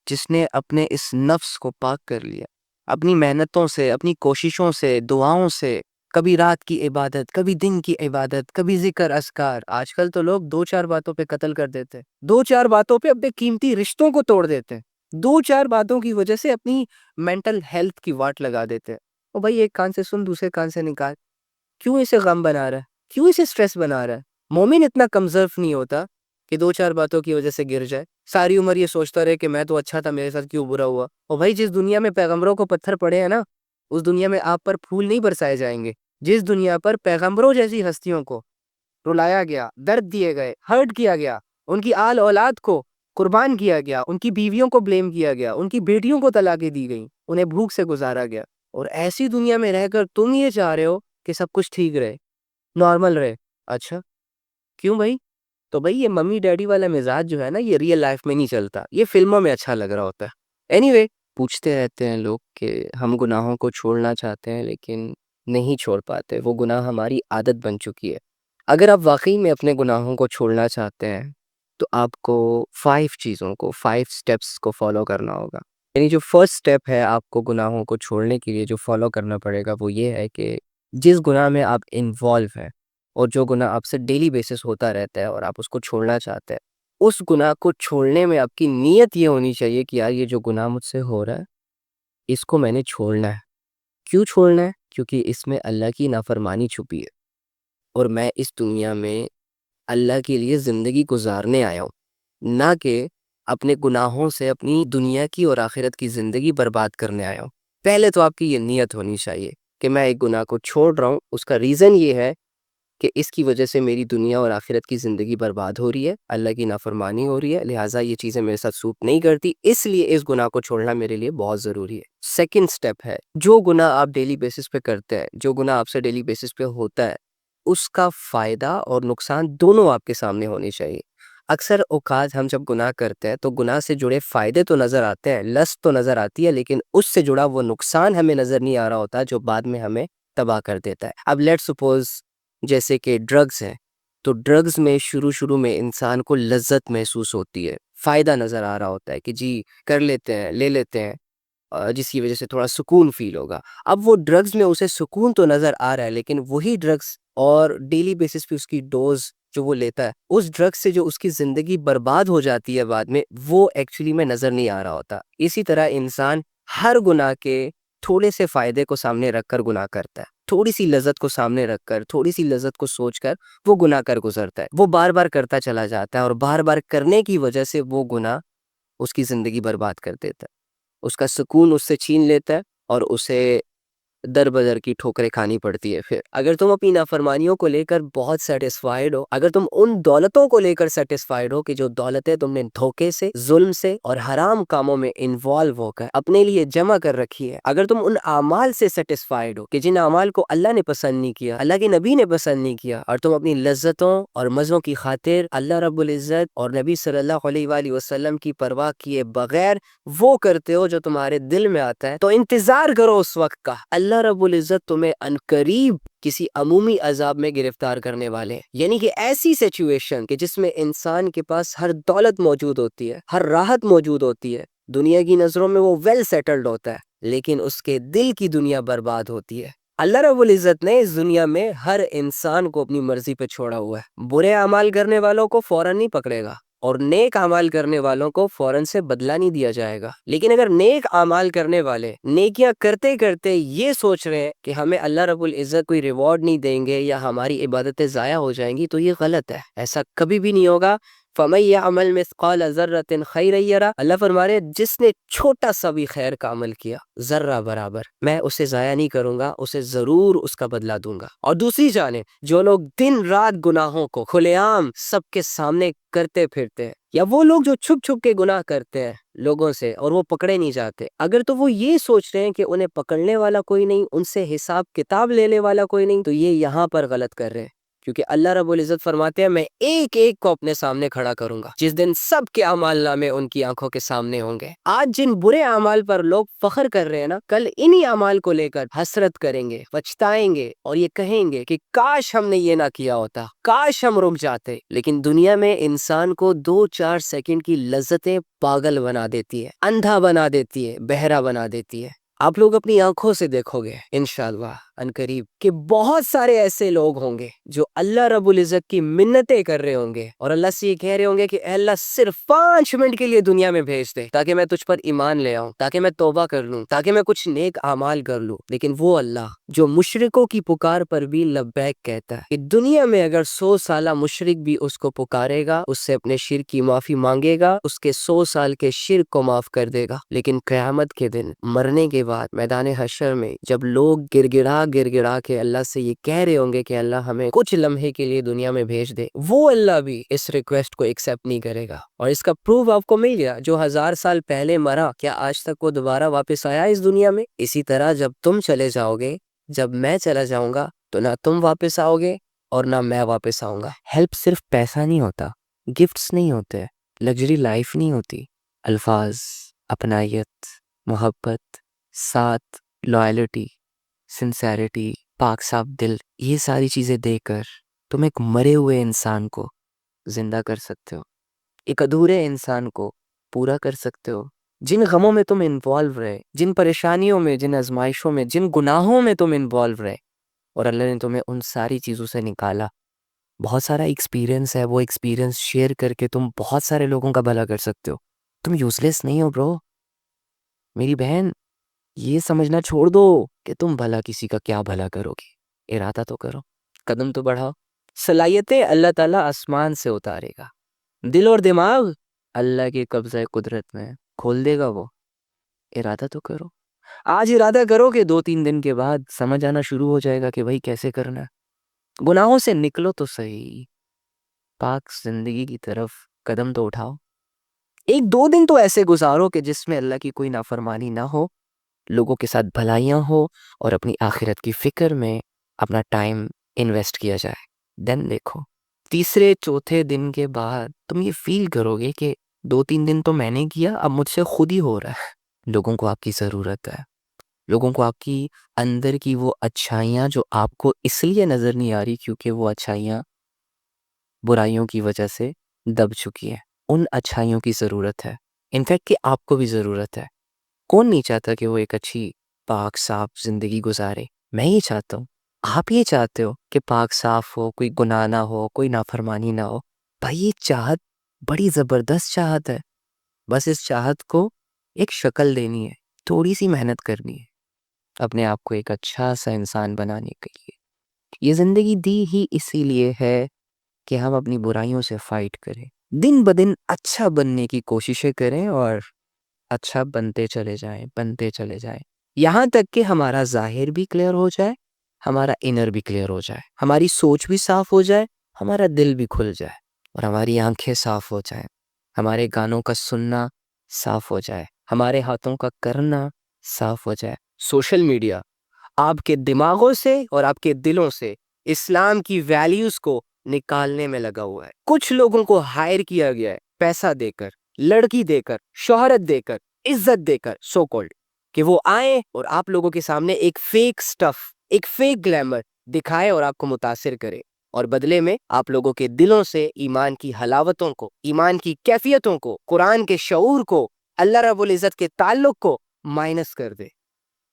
جس نے اپنے اس نفس کو پاک کر لیا، اپنی محنتوں سے، اپنی کوششوں سے، دعاؤں سے، کبھی رات کی عبادت، کبھی دن کی عبادت، کبھی ذکر اذکار۔ آج کل تو لوگ دو چار باتوں پہ قتل کر دیتے، دو چار باتوں پہ اپنے قیمتی رشتوں کو توڑ دیتے، دو چار باتوں کی وجہ سے اپنی مینٹل ہیلتھ کی واٹ لگا دیتے۔ او بھائی ایک کان سے سن دوسرے کان سے نکال، کیوں اسے غم بنا رہا ہے، کیوں اسے سٹریس بنا رہا ہے؟ مومن اتنا کمزور نہیں ہوتا کہ دو چار باتوں کی وجہ سے گر جائے، ساری عمر یہ سوچتا رہے کہ میں تو اچھا تھا، میرے ساتھ کیوں برا ہوا۔ اور بھائی جس دنیا میں پیغمبروں کو پتھر پڑے ہیں نا، اس دنیا میں آپ پر پھول نہیں برسائے جائیں گے۔ جس دنیا پر پیغمبروں جیسی ہستیوں کو رلایا گیا، درد دیے گئے، ہرٹ کیا گیا، ان کی آل اولاد کو قربان کیا گیا، ان کی بیویوں کو بلیم کیا گیا، ان کی بیٹیوں کو طلاقیں دی گئیں، انہیں بھوک سے گزارا گیا، اور ایسی دنیا میں رہ کر تم یہ چاہ رہے ہو کہ سب کچھ ٹھیک رہے، نارمل رہے۔ اچھا کیوں بھائی؟ تو بھائی یہ ممی ڈیڈی والا مزاج جو ہے نا، یہ ریئل لائف میں نہیں چلتا، یہ فلموں میں اچھا لگ رہا ہوتا ہے۔ اینی وے، پوچھتے رہتے ہیں لوگ کہ ہم گناہوں کو چھوڑنا چاہتے ہیں لیکن نہیں چھوڑ پاتے، وہ گناہ ہماری عادت بن چکی ہے۔ اگر آپ واقعی میں اپنے گناہوں کو چھوڑنا چاہتے ہیں تو آپ کو 5 چیزوں کو، 5 سٹیپس کو فالو کرنا ہوگا۔ یعنی جو فرسٹ سٹیپ ہے آپ کو گناہوں کو چھوڑنے کے لیے جو فالو کرنا پڑے گا وہ یہ ہے کہ جس گناہ میں آپ انوالو ہیں اور جو گناہ آپ سے ڈیلی بیسس ہوتا رہتا ہے اور آپ اس کو چھوڑنا چاہتے ہیں، اس گناہ کو چھوڑنے میں آپ کی نیت یہ ہونی چاہیے کہ یار یہ جو گناہ مجھ سے ہو رہا ہے اس کو میں نے چھوڑنا ہے۔ کیوں چھوڑنا ہے؟ کیونکہ اس میں اللہ کی نافرمانی چھپی ہے اور میں اس دنیا میں اللہ کے لیے زندگی گزارنے آیا ہوں، نہ کہ اپنے گناہوں سے اپنی دنیا کی اور آخرت کی زندگی برباد کرنے آیا ہوں۔ پہلے تو آپ کی یہ نیت ہونی چاہیے کہ میں ایک گناہ کو چھوڑ رہا ہوں، اس کا ریزن یہ ہے کہ اس کی وجہ سے میری دنیا اور آخرت کی زندگی برباد ہو رہی ہے، اللہ کی نافرمانی ہو رہی ہے، لہٰذا یہ چیزیں میرے ساتھ سوٹ نہیں کرتی، اس لیے اس گناہ کو چھوڑنا میرے لیے بہت ضروری ہے۔ سیکنڈ سٹیپ ہے جو گناہ آپ ڈیلی بیسس پہ کرتے ہیں، جو گناہ آپ سے ڈیلی بیسس پہ ہوتا ہے، اس کا فائدہ اور نقصان دونوں آپ کے سامنے ہونے چاہیے۔ اکثر اوقات ہم جب گناہ کرتے ہیں تو گناہ سے جڑے فائدے تو نظر آتے ہیں، لذت تو نظر آتی ہے، لیکن اس سے جڑا وہ نقصان ہمیں نظر نہیں آ رہا ہوتا جو بعد میں ہمیں تباہ کر دیتا ہے۔ اب لیٹ سپوز جیسے کہ ڈرگز ہیں، تو ڈرگز میں شروع میں انسان کو لذت محسوس ہوتی ہے، فائدہ نظر آ رہا ہوتا ہے کہ جی کر لیتے ہیں، لے لیتے ہیں، جس کی وجہ سے تھوڑا سکون فیل ہوگا۔ اب وہ ڈرگز میں اسے سکون تو نظر آ رہا ہے، لیکن وہی ڈرگز اور ڈیلی بیسس پہ اس کی ڈوز جو وہ لیتا ہے، اس ڈرگ سے جو اس کی زندگی برباد ہو جاتی ہے بعد میں، وہ ایکچولی میں نظر نہیں آ رہا ہوتا۔ اسی طرح انسان ہر گناہ کے تھوڑے سے فائدے کو سامنے رکھ کر گناہ کرتا ہے، تھوڑی سی لذت کو سامنے رکھ کر، تھوڑی سی لذت کو سوچ کر وہ گناہ کر گزرتا ہے، وہ بار بار کرتا چلا جاتا ہے، اور بار بار کرنے کی وجہ سے وہ گناہ اس کی زندگی برباد کر دیتا ہے، اس کا سکون اس سے چھین لیتا ہے، اور اسے در بدر کی ٹھوکریں کھانی پڑتی ہے۔ پھر اگر تم اپنی نافرمانیوں کو لے کر بہت سیٹسفائیڈ ہو، اگر تم ان دولتوں کو لے کر سیٹسفائیڈ ہو کہ جو دولتیں تم نے دھوکے سے، ظلم سے اور حرام کاموں میں انوالو ہو کر اپنے لیے جمع کر رکھی ہے، اگر تم ان اعمال سے سیٹسفائیڈ ہو کہ جن اعمال کو اللہ نے پسند نہیں کیا، اللہ کے نبی نے پسند نہیں کیا، اور تم اپنی لذتوں اور مزوں کی خاطر اللہ رب العزت اور نبی صلی اللہ علیہ وآلہ وسلم کی پرواہ کیے بغیر وہ کرتے ہو جو تمہارے دل میں آتا ہے، تو انتظار کرو اس وقت کا، اللہ رب العزت تمہیں عنقریب کسی عمومی عذاب میں گرفتار کرنے والے ہیں۔ یعنی کہ ایسی سچویشن کہ جس میں انسان کے پاس ہر دولت موجود ہوتی ہے، ہر راحت موجود ہوتی ہے، دنیا کی نظروں میں وہ ویل سیٹلڈ ہوتا ہے، لیکن اس کے دل کی دنیا برباد ہوتی ہے۔ اللہ رب العزت نے اس دنیا میں ہر انسان کو اپنی مرضی پہ چھوڑا ہوا ہے، برے اعمال کرنے والوں کو فوراً نہیں پکڑے گا، اور نیک اعمال کرنے والوں کو فوراً سے بدلہ نہیں دیا جائے گا۔ لیکن اگر نیک اعمال کرنے والے نیکیاں کرتے کرتے یہ سوچ رہے ہیں کہ ہمیں اللہ رب العزت کوئی ریوارڈ نہیں دیں گے یا ہماری عبادتیں ضائع ہو جائیں گی، تو یہ غلط ہے، ایسا کبھی بھی نہیں ہوگا۔ فَمَن يَعْمَلْ مِثْقَالَ ذَرَّةٍ خَيْرًا يَرَهُ، اللہ فرما رہے جس نے چھوٹا سا بھی خیر کا عمل کیا، ذرہ برابر، میں اسے ضائع نہیں کروں گا، اسے ضرور اس کا بدلہ دوں گا۔ اور دوسری جانب جو لوگ دن رات گناہوں کو کھلے عام سب کے سامنے کرتے پھرتے ہیں، یا وہ لوگ جو چھپ چھپ کے گناہ کرتے ہیں لوگوں سے اور وہ پکڑے نہیں جاتے، اگر تو وہ یہ سوچ رہے ہیں کہ انہیں پکڑنے والا کوئی نہیں، ان سے حساب کتاب لینے والا کوئی نہیں، تو یہ یہاں پر غلط کر رہے ہیں، کیونکہ اللہ رب العزت فرماتے ہیں میں ایک ایک کو اپنے سامنے کھڑا کروں گا، جس دن سب کے اعمال نامے ان کی آنکھوں کے سامنے ہوں گے۔ آج جن برے اعمال پر لوگ فخر کر رہے ہیں نا، کل انہی اعمال کو لے کر حسرت کریں گے، پچھتائیں گے، اور یہ کہیں گے کہ کاش ہم نے یہ نہ کیا ہوتا، کاش ہم رک جاتے۔ لیکن دنیا میں انسان کو 2-4 سیکنڈ کی لذتیں پاگل بنا دیتی ہے، اندھا بنا دیتی ہے، بہرا بنا دیتی ہے۔ آپ لوگ اپنی آنکھوں سے دیکھو گے انشاءاللہ عنقریب کہ بہت سارے ایسے لوگ ہوں گے جو اللہ رب العزت کی منتیں کر رہے ہوں گے، اور اللہ سے یہ کہہ رہے ہوں گے کہ اے اللہ صرف 5 منٹ کے لیے دنیا میں بھیج دے تاکہ میں تجھ پر ایمان لے آؤں، تاکہ میں توبہ کر لوں، تاکہ میں کچھ نیک اعمال کر لوں۔ لیکن وہ اللہ جو مشرکوں کی پکار پر بھی لبیک کہتا ہے کہ دنیا میں اگر 100 سالہ مشرک بھی اس کو پکارے گا، اس سے اپنے شرک کی معافی مانگے گا، اس کے 100 سال کے شرک کو معاف کر دے گا، لیکن قیامت کے دن مرنے کے بعد میدان حشر میں جب لوگ گر گڑا کے اللہ سے یہ کہہ رہے ہوں گے کہ اللہ ہمیں کچھ لمحے کے لیے دنیا میں بھیج دے، وہ اللہ بھی اس ریکویسٹ کو ایکسیپٹ نہیں کرے گا۔ اور اس کا پروف آپ کو مل گیا، جو 1000 سال پہلے مرا کیا آج تک وہ دوبارہ واپس آیا اس دنیا میں؟ اسی طرح جب تم چلے جاؤ گے، جب میں چلا جاؤں گا، تو نہ تم واپس آؤ گے اور نہ میں واپس آؤں گا۔ ہیلپ صرف پیسہ نہیں ہوتا، گفٹس نہیں ہوتے، لگژری لائف نہیں ہوتی، الفاظ، اپنائیت، محبت، ساتھ، لائلٹی، سنسیریٹی، پاک صاف دل، یہ ساری چیزیں دے کر تم ایک مرے ہوئے انسان کو زندہ کر سکتے ہو، ایک ادھورے انسان کو پورا کر سکتے ہو۔ جن غموں میں تم انوالو رہے، جن پریشانیوں میں، جن آزمائشوں میں، جن گناہوں میں تم انوالو رہے، اور اللہ نے تمہیں ان ساری چیزوں سے نکالا، بہت سارا ایکسپیرینس ہے، وہ ایکسپیرینس شیئر کر کے تم بہت سارے لوگوں کا بھلا کر سکتے ہو۔ تم یوزلیس نہیں ہو برو، میری بہن، یہ سمجھنا چھوڑ دو کہ تم بھلا کسی کا کیا بھلا کرو گے، ارادہ تو کرو، قدم تو بڑھاؤ۔ صلاحیتیں اللہ تعالیٰ آسمان سے اتارے گا، دل اور دماغ اللہ کے قبضہ قدرت میں کھول دے گا، وہ ارادہ تو کرو۔ آج ارادہ کرو کہ 2-3 دن کے بعد سمجھ آنا شروع ہو جائے گا کہ بھائی کیسے کرنا ہے۔ گناہوں سے نکلو تو صحیح، پاک زندگی کی طرف قدم تو اٹھاؤ۔ 1-2 دن تو ایسے گزارو کہ جس میں اللہ کی کوئی نافرمانی نہ ہو، لوگوں کے ساتھ بھلائیاں ہو، اور اپنی آخرت کی فکر میں اپنا ٹائم انویسٹ کیا جائے۔ دین دیکھو 3-4 دن کے بعد تم یہ فیل کرو گے کہ 2-3 دن تو میں نے کیا، اب مجھ سے خود ہی ہو رہا ہے۔ لوگوں کو آپ کی ضرورت ہے، لوگوں کو آپ کی اندر کی وہ اچھائیاں جو آپ کو اس لیے نظر نہیں آ رہی کیونکہ وہ اچھائیاں برائیوں کی وجہ سے دب چکی ہے. ان اچھائیوں کی ضرورت ہے، انفیکٹ کہ آپ کو بھی ضرورت ہے. کون نہیں چاہتا کہ وہ ایک اچھی پاک صاف زندگی گزارے؟ میں یہ چاہتا ہوں، آپ یہ چاہتے ہو کہ پاک صاف ہو، کوئی گناہ نہ ہو، کوئی نافرمانی نہ ہو. بھائی یہ چاہت بڑی زبردست چاہت ہے. بس اس چاہت کو ایک شکل دینی ہے، تھوڑی سی محنت کرنی ہے اپنے آپ کو ایک اچھا سا انسان بنانے کے لیے. یہ زندگی دی ہی اسی لیے ہے کہ ہم اپنی برائیوں سے فائٹ کریں، دن بدن اچھا بننے کی کوششیں کریں اور اچھا بنتے چلے جائیں یہاں تک کہ ہمارا ظاہر بھی کلیئر ہو جائے، ہمارا انر بھی کلیئر ہو جائے، ہماری سوچ بھی صاف ہو جائے، ہمارا دل بھی کھل جائے اور ہماری آنکھیں صاف ہو جائیں، ہمارے گانوں کا سننا صاف ہو جائے، ہمارے ہاتھوں کا کرنا صاف ہو جائے. سوشل میڈیا آپ کے دماغوں سے اور آپ کے دلوں سے اسلام کی ویلیوز کو نکالنے میں لگا ہوا ہے. کچھ لوگوں کو ہائر کیا گیا ہے پیسہ دے کر، لڑکی دے کر، شہرت دے کر، عزت دے کر، سو کالڈ، کہ وہ آئیں اور آپ لوگوں کے سامنے ایک فیک سٹف، ایک فیک گلیمر دکھائے اور آپ کو متاثر کرے، اور بدلے میں آپ لوگوں کے دلوں سے ایمان کی حلاوتوں کو، ایمان کی کیفیتوں کو، قرآن کے شعور کو، اللہ رب العزت کے تعلق کو مائنس کر دے.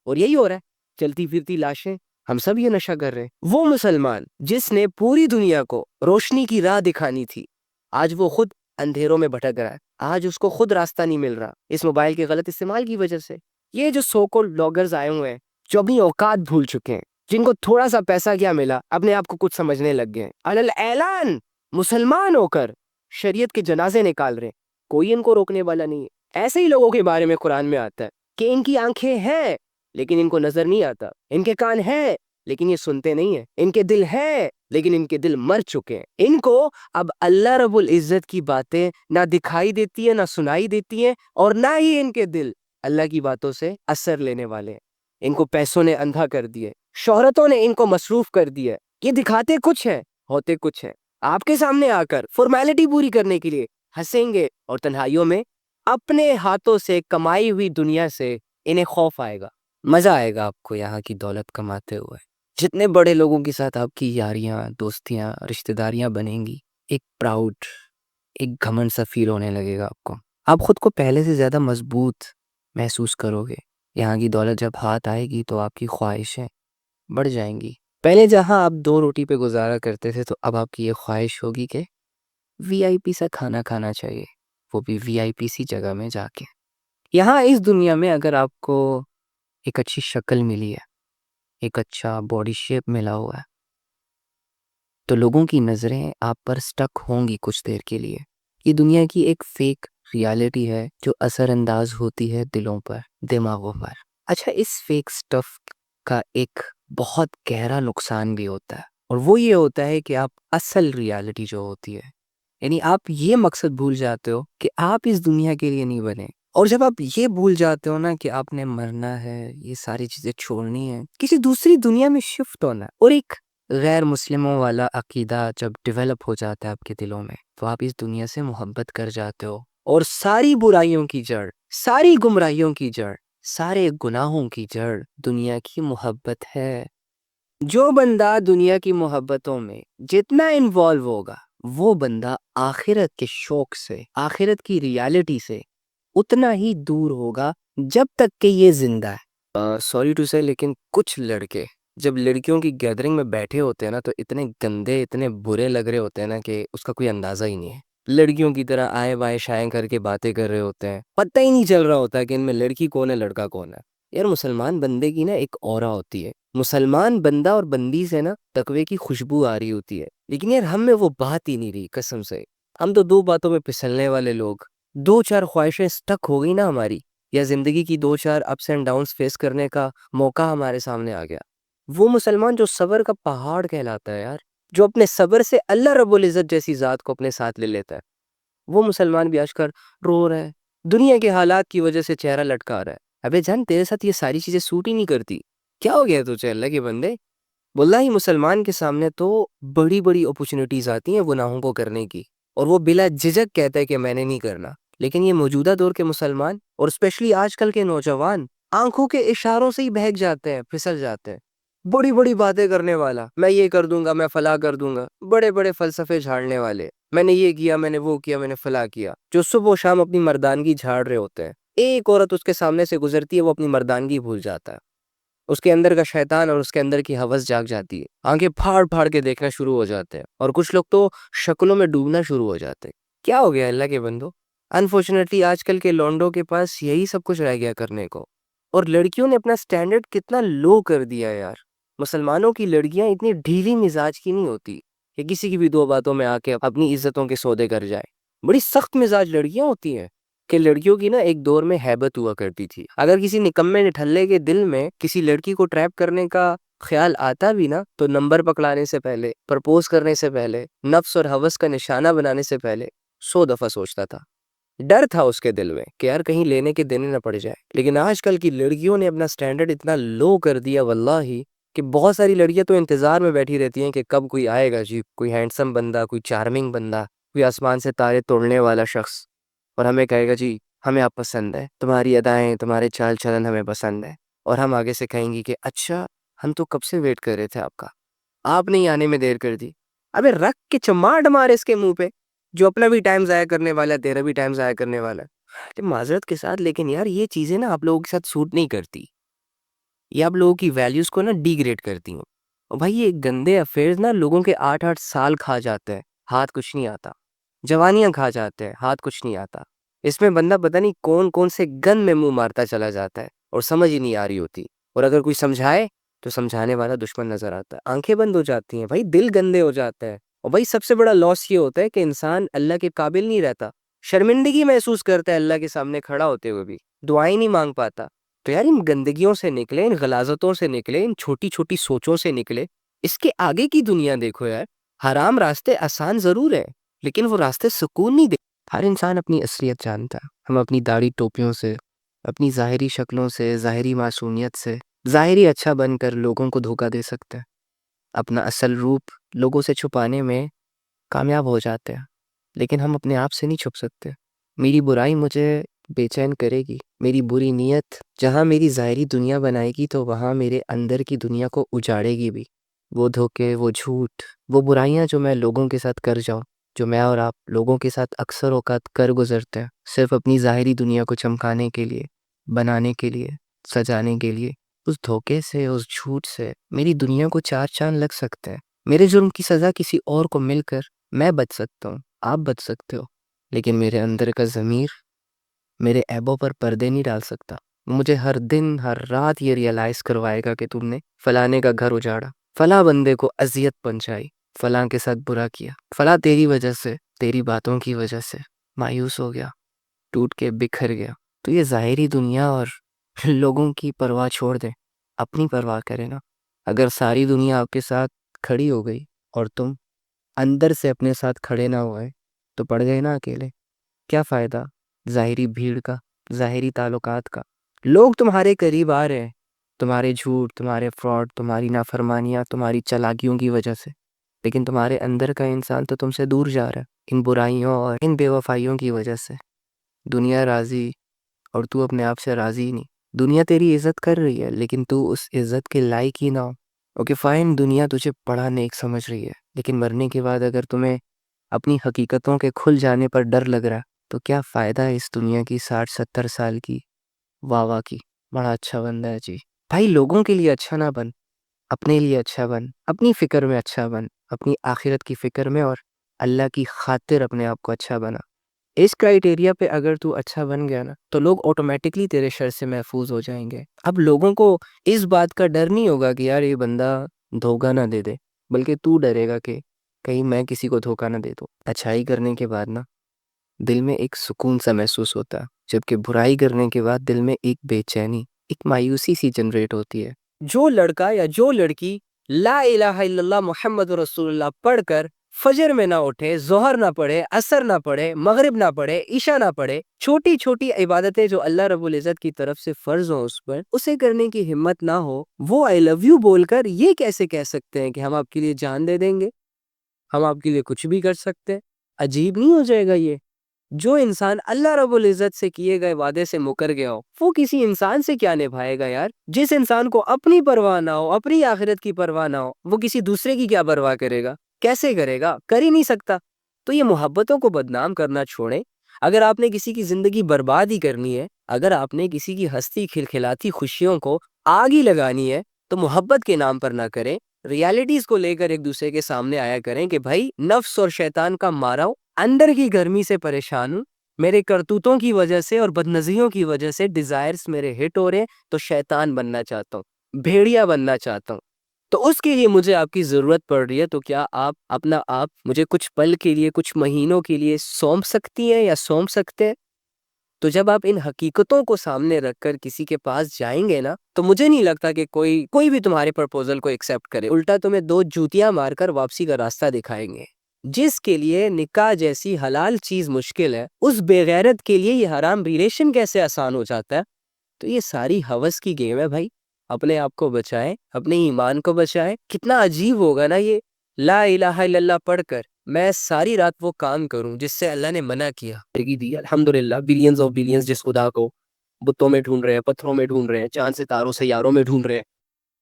اور یہی ہو رہا ہے. چلتی پھرتی لاشیں، ہم سب یہ نشہ کر رہے ہیں. وہ مسلمان جس نے پوری دنیا کو روشنی کی راہ دکھانی تھی، آج وہ خود اندھیروں میں بھٹک رہا ہے. آج اس کو خود راستہ نہیں مل رہا اس موبائل کے غلط استعمال کی وجہ سے. یہ جو سو کالڈ بلاگرز آئے ہوئے ہیں جو اپنی اوقات بھول چکے ہیں، جن کو تھوڑا سا پیسہ کیا ملا اپنے آپ کو کچھ سمجھنے لگ گئے ہیں، علل اعلان مسلمان ہو کر شریعت کے جنازے نکال رہے ہیں، کوئی ان کو روکنے والا نہیں ہے. ایسے ہی لوگوں کے بارے میں قرآن میں آتا ہے کہ ان کی آنکھیں ہیں لیکن ان کو نظر نہیں آتا، ان کے کان ہیں لیکن یہ سنتے نہیں ہیں، ان کے دل ہیں لیکن ان کے دل مر چکے ہیں. ان کو اب اللہ رب العزت کی باتیں نہ دکھائی دیتی ہیں، نہ سنائی دیتی ہیں، اور نہ ہی ان کے دل اللہ کی باتوں سے اثر لینے والے ہیں. ان کو پیسوں نے اندھا کر دیے، شہرتوں نے ان کو مصروف کر دیا. یہ دکھاتے کچھ ہیں، ہوتے کچھ ہیں. آپ کے سامنے آ کر فارمیلٹی پوری کرنے کے لیے ہنسیں گے اور تنہائیوں میں اپنے ہاتھوں سے کمائی ہوئی دنیا سے انہیں خوف آئے گا. مزہ آئے گا آپ کو یہاں کی دولت کماتے ہوئے. جتنے بڑے لوگوں کے ساتھ آپ کی یاریاں، دوستیاں، رشتہ داریاں بنیں گی، ایک پراؤڈ، ایک گھمنڈ سا فیل ہونے لگے گا آپ کو. آپ خود کو پہلے سے زیادہ مضبوط محسوس کرو گے. یہاں کی دولت جب ہاتھ آئے گی تو آپ کی خواہشیں بڑھ جائیں گی. پہلے جہاں آپ 2 روٹی پہ گزارا کرتے تھے تو اب آپ کی یہ خواہش ہوگی کہ وی آئی پی سا کھانا کھانا چاہیے، وہ بھی وی آئی پی سی جگہ میں جا کے. یہاں اس دنیا میں اگر آپ کو ایک اچھی شکل ملی ہے، ایک اچھا باڈی شیپ ملا ہوا ہے، تو لوگوں کی نظریں آپ پر سٹک ہوں گی کچھ دیر کے لیے. یہ دنیا کی ایک فیک ریالٹی ہے جو اثر انداز ہوتی ہے دلوں پر، دماغوں پر. اچھا، اس فیک سٹف کا ایک بہت گہرا نقصان بھی ہوتا ہے، اور وہ یہ ہوتا ہے کہ آپ اصل ریالٹی جو ہوتی ہے، یعنی آپ یہ مقصد بھول جاتے ہو کہ آپ اس دنیا کے لیے نہیں بنے. اور جب آپ یہ بھول جاتے ہو نا کہ آپ نے مرنا ہے، یہ ساری چیزیں چھوڑنی ہے، کسی دوسری دنیا میں شفٹ ہونا ہے، اور ایک غیر مسلموں والا عقیدہ جب ڈیولپ ہو جاتا ہے آپ کے دلوں میں، تو آپ اس دنیا سے محبت کر جاتے ہو. اور ساری برائیوں کی جڑ، ساری گمراہیوں کی جڑ، سارے گناہوں کی جڑ دنیا کی محبت ہے. جو بندہ دنیا کی محبتوں میں جتنا انوالو ہوگا، وہ بندہ آخرت کے شوق سے، آخرت کی ریالٹی سے اتنا ہی دور ہوگا جب تک کہ یہ زندہ ہے. سوری ٹو سے، لیکن کچھ لڑکے جب لڑکیوں کی گیدرنگ میں بیٹھے ہوتے ہیں نا تو اتنے گندے، اتنے برے لگ رہے ہوتے ہیں نا کہ اس کا کوئی اندازہ ہی نہیں ہے. لڑکیوں کی طرح آئے بائیں شائیں کر کے باتیں کر رہے ہوتے ہیں، پتہ ہی نہیں چل رہا ہوتا کہ ان میں لڑکی کون ہے، لڑکا کون ہے. یار مسلمان بندے کی نا ایک اورا ہوتی ہے، مسلمان بندہ اور بندی سے نا تقوی کی خوشبو آ رہی ہوتی ہے، لیکن یار ہم میں وہ بات ہی نہیں رہی قسم سے. ہم تو 2 باتوں میں پھسلنے والے لوگ. 2-4 خواہشیں سٹک ہو گئی نا ہماری، یا زندگی کی 2-4 اپس اینڈ ڈاؤنس فیس کرنے کا موقع ہمارے سامنے آ گیا. وہ مسلمان جو صبر کا پہاڑ کہلاتا ہے یار، جو اپنے صبر سے اللہ رب العزت جیسی ذات کو اپنے ساتھ لے لیتا ہے، وہ مسلمان بھی آج کل رو رہا ہے، دنیا کے حالات کی وجہ سے چہرہ لٹکا رہا ہے. ابے جان، تیرے ساتھ یہ ساری چیزیں سوٹ ہی نہیں کرتی. کیا ہو گیا تجھے اللہ کے بندے؟ واللہ مسلمان کے سامنے تو بڑی بڑی اپورچونٹیز آتی ہیں گناہوں کو کرنے کی، اور وہ بلا جھجک کہتا ہے کہ میں نے نہیں کرنا. لیکن یہ موجودہ دور کے مسلمان اور اسپیشلی آج کل کے نوجوان آنکھوں کے اشاروں سے ہی بہک جاتے ہیں، پھسل جاتے ہیں. بڑی بڑی باتیں کرنے والا، میں یہ کر دوں گا، میں فلاں کر دوں گا، بڑے بڑے فلسفے جھاڑنے والے، میں نے یہ کیا، میں نے وہ کیا، میں نے فلاں کیا، جو صبح و شام اپنی مردانگی جھاڑ رہے ہوتے ہیں۔ ایک عورت اس کے سامنے سے گزرتی ہے، وہ اپنی مردانگی بھول جاتا ہے، اس کے اندر کا شیطان اور اس کے اندر کی ہوس جاگ جاتی ہے، آنکھیں پھاڑ پھاڑ کے دیکھنا شروع ہو جاتے ہیں، اور کچھ لوگ تو شکلوں میں ڈوبنا شروع ہو جاتے ہیں۔ کیا ہو گیا اللہ کے بندو؟ انفارچونیٹلی آج کل کے لونڈوں کے پاس یہی سب کچھ رہ گیا کرنے کو، اور لڑکیوں نے اپنا سٹینڈرڈ کتنا لو کر دیا ہے یار۔ مسلمانوں کی لڑکیاں اتنی ڈھیلی مزاج کی نہیں ہوتی کہ کسی کی بھی دو باتوں میں آ کے اپنی عزتوں کے سودے کر جائے۔ بڑی سخت مزاج لڑکیاں ہوتی ہیں، کہ لڑکیوں کی نا ایک دور میں ہیبت ہوا کرتی تھی، اگر کسی نکمے نٹھلے کے دل میں کسی لڑکی کو ٹریپ کرنے کا خیال آتا بھی نا، تو نمبر پکڑانے سے پہلے، پرپوز کرنے سے پہلے، نفس اور ہوس کا نشانہ بنانے سے پہلے 100 دفعہ سوچتا تھا۔ ڈر تھا اس کے دل میں کہ یار کہیں لینے کے دینے نہ پڑ جائے۔ لیکن آج کل کی لڑکیوں نے اپنا سٹینڈرڈ اتنا لو کر دیا واللہ، کہ بہت ساری لڑکیاں تو انتظار میں بیٹھی رہتی ہیں کہ کب کوئی آئے گا جی، کوئی ہینڈسم بندہ، کوئی چارمنگ بندہ، کوئی آسمان سے تارے توڑنے والا شخص، اور ہمیں کہے گا جی ہمیں آپ پسند ہے، تمہاری ادائیں، تمہارے چال چلن ہمیں پسند ہے، اور ہم آگے سے کہیں گی کہ اچھا ہم تو کب سے ویٹ کر رہے تھے آپ کا، آپ نہیں آنے میں دیر کر دی۔ ابے رکھ کے چماٹ مار اس کے منہ پہ، جو اپنا بھی ٹائم ضائع کرنے والا ہے، تیرا بھی ٹائم ضائع کرنے والا ہے۔ معذرت کے ساتھ، لیکن یار یہ چیزیں نا آپ لوگوں کے ساتھ سوٹ نہیں کرتی، یہ آپ لوگوں کی ویلیوز کو نا ڈی گریڈ کرتی ہوں۔ اور بھائی یہ گندے افیئرز نا لوگوں کے 8 سال کھا جاتے ہیں، ہاتھ کچھ نہیں آتا، جوانیاں کھا جاتے ہیں، ہاتھ کچھ نہیں آتا۔ اس میں بندہ پتہ نہیں کون کون سے گن میں منہ مارتا چلا جاتا ہے، اور سمجھ ہی نہیں آ رہی ہوتی، اور اگر کوئی سمجھائے تو سمجھانے والا دشمن نظر آتا ہے، آنکھیں بند ہو جاتی ہیں بھائی، دل گندے ہو جاتے ہیں۔ اور بھائی سب سے بڑا لاس یہ ہوتا ہے کہ انسان اللہ کے قابل نہیں رہتا، شرمندگی محسوس کرتا ہے اللہ کے سامنے کھڑا ہوتے ہوئے بھی، دعائیں نہیں مانگ پاتا۔ تو یار ان گندگیوں سے نکلے، ان غلاظتوں سے نکلے، ان چھوٹی چھوٹی سوچوں سے نکلے، اس کے آگے کی دنیا دیکھو یار۔ حرام راستے آسان ضرور ہے، لیکن وہ راستے سکون نہیں دے۔ ہر انسان اپنی اصلیت جانتا ہے، ہم اپنی داڑھی ٹوپیوں سے، اپنی ظاہری شکلوں سے، ظاہری معصومیت سے، ظاہری اچھا بن کر لوگوں کو دھوکہ دے سکتے ہیں، اپنا اصل روپ لوگوں سے چھپانے میں کامیاب ہو جاتے ہیں، لیکن ہم اپنے آپ سے نہیں چھپ سکتے۔ میری برائی مجھے بے چین کرے گی، میری بری نیت جہاں میری ظاہری دنیا بنائے گی تو وہاں میرے اندر کی دنیا کو اجاڑے گی بھی۔ وہ دھوکے، وہ جھوٹ، وہ برائیاں جو میں لوگوں کے ساتھ کر جاؤں، جو میں اور آپ لوگوں کے ساتھ اکثر اوقات کر گزرتے ہیں، صرف اپنی ظاہری دنیا کو چمکانے کے لیے، بنانے کے لیے، سجانے کے لیے، اس دھوکے سے، اس جھوٹ سے میری دنیا کو 4 چاند لگ سکتے ہیں۔ میرے جرم کی سزا کسی اور کو مل کر میں بچ سکتا ہوں، آپ بچ سکتے ہو، لیکن میرے اندر کا ضمیر میرے عیبوں پر پردے نہیں ڈال سکتا۔ مجھے ہر دن ہر رات یہ ریئلائز کروائے گا کہ تم نے فلانے کا گھر اجاڑا، فلاں بندے کو اذیت پہنچائی، فلاں کے ساتھ برا کیا، فلاں تیری وجہ سے، تیری باتوں کی وجہ سے مایوس ہو گیا، ٹوٹ کے بکھر گیا۔ تو یہ ظاہری دنیا اور لوگوں کی پرواہ چھوڑ دیں، اپنی پرواہ کریں نا۔ اگر ساری دنیا آپ کے ساتھ کھڑی ہو گئی اور تم اندر سے اپنے ساتھ کھڑے نہ ہوئے تو پڑ گئے نا اکیلے۔ کیا فائدہ ظاہری بھیڑ کا، ظاہری تعلقات کا؟ لوگ تمہارے قریب آ رہے ہیں تمہارے جھوٹ، تمہارے فراڈ، تمہاری نافرمانیاں، تمہاری چالاکیوں کی وجہ سے، لیکن تمہارے اندر کا انسان تو تم سے دور جا رہا ہے ان برائیوں اور ان بے وفائیوں کی وجہ سے۔ دنیا راضی اور تو اپنے آپ سے راضی ہی نہیں۔ دنیا تیری عزت کر رہی ہے لیکن تو اس عزت کے لائق ہی نہ ہو۔ اوکے فائن، دنیا تجھے بڑا نیک سمجھ رہی ہے، لیکن مرنے کے بعد اگر تمہیں اپنی حقیقتوں کے کھل جانے پر ڈر لگ رہا تو کیا فائدہ ہے اس دنیا کی 60-70 سال کی واہ واہ کی؟ بڑا اچھا بندہ ہے جی۔ بھائی لوگوں کے لیے اچھا نہ بن، اپنے لیے اچھا بن، اپنی فکر میں اچھا بن، اپنی آخرت کی فکر میں، اور اللہ کی خاطر اپنے آپ کو اچھا بنا۔ اس کرائیٹیریا پہ اگر تو اچھا بن گیا نا تو لوگ آٹومیٹکلی تیرے شر سے محفوظ ہو جائیں گے۔ اب لوگوں کو اس بات کا ڈر نہیں ہوگا کہ یار یہ بندہ دھوکہ نہ دے دے، بلکہ تو ڈرے گا کہ کہیں میں کسی کو دھوکہ نہ دے دوں۔ اچھائی کرنے کے بعد نا دل میں ایک سکون سا محسوس ہوتا ہے، جبکہ برائی کرنے کے بعد دل میں ایک بے چینی، ایک مایوسی سی جنریٹ ہوتی ہے۔ جو لڑکا یا جو لڑکی لا الہ الا اللہ محمد رسول اللہ پڑھ کر فجر میں نہ اٹھے، ظہر نہ پڑھے، عصر نہ پڑھے، مغرب نہ پڑھے، عشاء نہ پڑھے، چھوٹی چھوٹی عبادتیں جو اللہ رب العزت کی طرف سے فرض ہوں اس پر، اسے کرنے کی ہمت نہ ہو، وہ آئی لو یو بول کر یہ کیسے کہہ سکتے ہیں کہ ہم آپ کے لیے جان دے دیں گے، ہم آپ کے لیے کچھ بھی کر سکتے ہیں؟ عجیب نہیں ہو جائے گا یہ؟ جو انسان اللہ رب العزت سے کیے گئے وعدے سے مکر گیا ہو وہ کسی انسان سے کیا نبھائے گا یار؟ جس انسان کو اپنی پرواہ نہ ہو، اپنی آخرت کی پرواہ نہ ہو، وہ کسی دوسرے کی کیا پرواہ کرے گا؟ کیسے کرے گا؟ کر ہی نہیں سکتا۔ تو یہ محبتوں کو بدنام کرنا چھوڑیں۔ اگر آپ نے کسی کی زندگی برباد ہی کرنی ہے، اگر آپ نے کسی کی ہستی کھلکھلاتی خوشیوں کو آگ ہی لگانی ہے، تو محبت کے نام پر نہ کریں۔ ریالٹیز کو لے کر ایک دوسرے کے سامنے آیا کریں کہ بھائی نفس اور شیطان کا مارا ہوں، اندر کی گرمی سے پریشان ہوں، میرے کرتوتوں کی وجہ سے اور بدنظریوں کی وجہ سے ڈیزائرز میرے ہٹ ہو رہے ہیں، تو شیطان بننا چاہتا ہوں، بھیڑیا بننا چاہتا ہوں، تو اس کے لیے مجھے آپ کی ضرورت پڑ رہی ہے۔ تو کیا آپ اپنا آپ مجھے کچھ پل کے لیے، کچھ مہینوں کے لیے سونپ سکتی ہیں یا سونپ سکتے ہیں؟ تو جب آپ ان حقیقتوں کو سامنے رکھ کر کسی کے پاس جائیں گے نا، تو مجھے نہیں لگتا کہ کوئی بھی تمہارے پرپوزل کو ایکسیپٹ کرے، الٹا تمہیں دو جوتیاں مار کر واپسی کا راستہ دکھائیں گے۔ جس کے لیے نکاح جیسی حلال چیز مشکل ہے، اس بے غیرت کے لیے یہ حرام ریلیشن کیسے آسان ہو جاتا ہے؟ تو یہ ساری ہوس کی گیم ہے بھائی۔ اپنے آپ کو بچائیں، اپنے ایمان کو بچائیں۔ کتنا عجیب ہوگا نا یہ لا الہ الا اللہ پڑھ کر میں ساری رات وہ کام کروں جس سے اللہ نے منع کیا۔ دی الحمدللہ بلینز آف بلینز جس خدا کو بتوں میں ڈھونڈ رہے ہیں، پتھروں میں ڈھونڈ رہے ہیں، چاند ستاروں سیاروں میں ڈھونڈ رہے ہیں،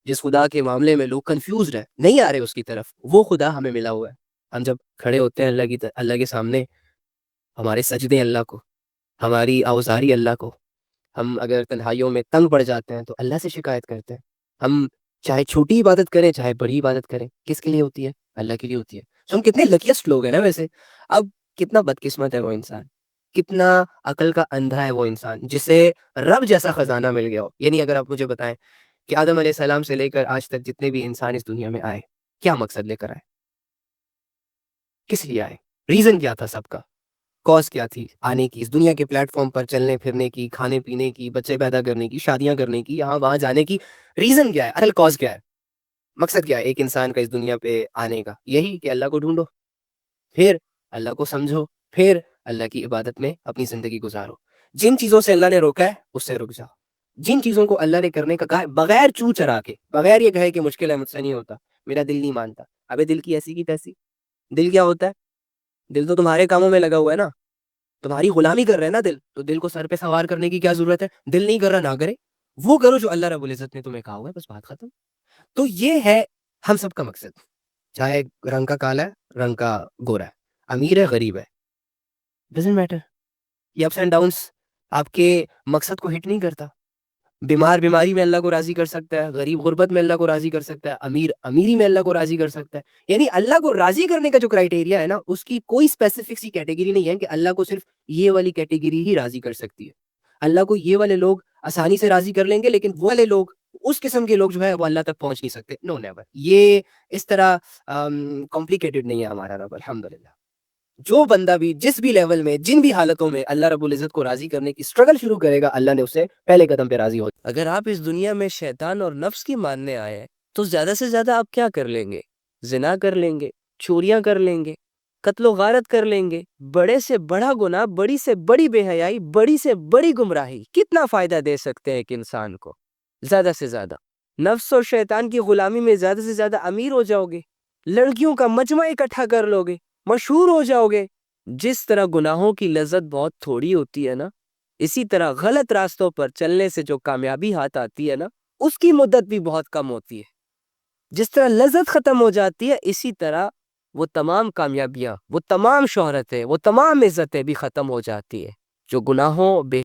جس خدا کے معاملے میں لوگ کنفیوزڈ ہیں، نہیں آ رہے اس کی طرف، وہ خدا ہمیں ملا ہوا ہے۔ ہم جب کھڑے ہوتے ہیں اللہ کے سامنے، ہمارے سجدے اللہ کو، ہماری اوزاری اللہ کو، ہم اگر تنہائیوں میں تنگ پڑ جاتے ہیں تو اللہ سے شکایت کرتے ہیں۔ ہم چاہے چھوٹی عبادت کریں چاہے بڑی عبادت کریں، کس کے لیے ہوتی ہے؟ اللہ کے لیے ہوتی ہے۔ تو ہم کتنے لکیسٹ لوگ ہیں نا ویسے۔ اب کتنا بدقسمت ہے وہ انسان، کتنا عقل کا اندھا ہے وہ انسان جسے رب جیسا خزانہ مل گیا ہو۔ یعنی اگر آپ مجھے بتائیں کہ آدم علیہ السلام سے لے کر آج تک جتنے بھی انسان اس دنیا میں آئے، کیا مقصد لے کر آئے؟ کس لیے آئے؟ ریزن کیا تھا سب کا؟ کاز کیا تھی آنے کی؟ اس دنیا کے پلیٹ فارم پر چلنے پھرنے کی، کھانے پینے کی، بچے پیدا کرنے کی، شادیاں کرنے کی، یہاں وہاں جانے کی ریزن کیا ہے؟ اصل کاز کیا ہے؟ مقصد کیا ہے ایک انسان کا اس دنیا پہ آنے کا؟ یہی کہ اللہ کو ڈھونڈو، پھر اللہ کو سمجھو، پھر اللہ کی عبادت میں اپنی زندگی گزارو۔ جن چیزوں سے اللہ نے روکا ہے اس سے رک جاؤ۔ جن چیزوں کو اللہ نے کرنے کا کہا ہے، بغیر چو چرا کے، بغیر یہ کہے کہ مشکل ہے، مجھ سے نہیں ہوتا، میرا دل نہیں مانتا، ابے دل کی ایسی کی تیسی۔ دل کیا ہوتا ہے؟ دل تو تمہارے کاموں میں لگا ہوا ہے نا، تمہاری غلامی کر رہے ہیں نا دل، تو دل کو سر پہ سوار کرنے کی کیا ضرورت ہے؟ دل نہیں کر رہا نہ کرے، وہ کرو جو اللہ رب العزت نے تمہیں کہا ہوا ہے، بس بات ختم۔ تو یہ ہے ہم سب کا مقصد، چاہے رنگ کا کالا ہے، رنگ کا گورا ہے، امیر ہے، غریب ہے، ڈزنٹ میٹر۔ یہ اپس اینڈ ڈاؤنس آپ کے مقصد کو ہٹ نہیں کرتا۔ بیمار بیماری میں اللہ کو راضی کر سکتا ہے، غریب غربت میں اللہ کو راضی کر سکتا ہے، امیر امیری میں اللہ کو راضی کر سکتا ہے۔ یعنی اللہ کو راضی کرنے کا جو کرائٹیریا ہے نا، اس کی کوئی اسپیسیفک سی کیٹیگری نہیں ہے کہ اللہ کو صرف یہ والی کیٹیگری ہی راضی کر سکتی ہے۔ اللہ کو یہ والے لوگ آسانی سے راضی کر لیں گے، لیکن وہ والے لوگ، اس قسم کے لوگ جو ہے وہ اللہ تک پہنچ نہیں سکتے۔ نو نیور، یہ اس طرح کمپلیکیٹڈ نہیں ہے ہمارا رب، الحمدللہ۔ جو بندہ بھی جس بھی لیول میں، جن بھی حالتوں میں اللہ رب العزت کو راضی کرنے کی سٹرگل شروع کرے گا، اللہ نے اسے پہلے قدم پہ راضی ہو۔ اگر آپ اس دنیا میں شیطان اور نفس کی ماننے آئے ہیں تو زیادہ سے زیادہ آپ کیا کر لیں گے؟ زنا کر لیں گے، چوریاں کر لیں گے، قتل و غارت کر لیں گے، بڑے سے بڑا گناہ، بڑی سے بڑی بے حیائی، بڑی سے بڑی گمراہی کتنا فائدہ دے سکتے ہیں ایک انسان کو؟ زیادہ سے زیادہ نفس اور شیطان کی غلامی میں زیادہ سے زیادہ امیر ہو جاؤ گے، لڑکیوں کا مجمع اکٹھا کر لو گے، مشہور ہو جاؤ گے۔ جس طرح گناہوں کی لذت بہت تھوڑی ہوتی ہے نا، اسی طرح غلط راستوں پر چلنے سے جو کامیابی ہاتھ آتی ہے نا، اس کی مدت بھی بہت کم ہوتی ہے۔ جس طرح لذت ختم ہو جاتی ہے، اسی طرح وہ تمام کامیابیاں، وہ تمام شہرتیں، وہ تمام عزتیں بھی ختم ہو جاتی ہے جو گناہوں بے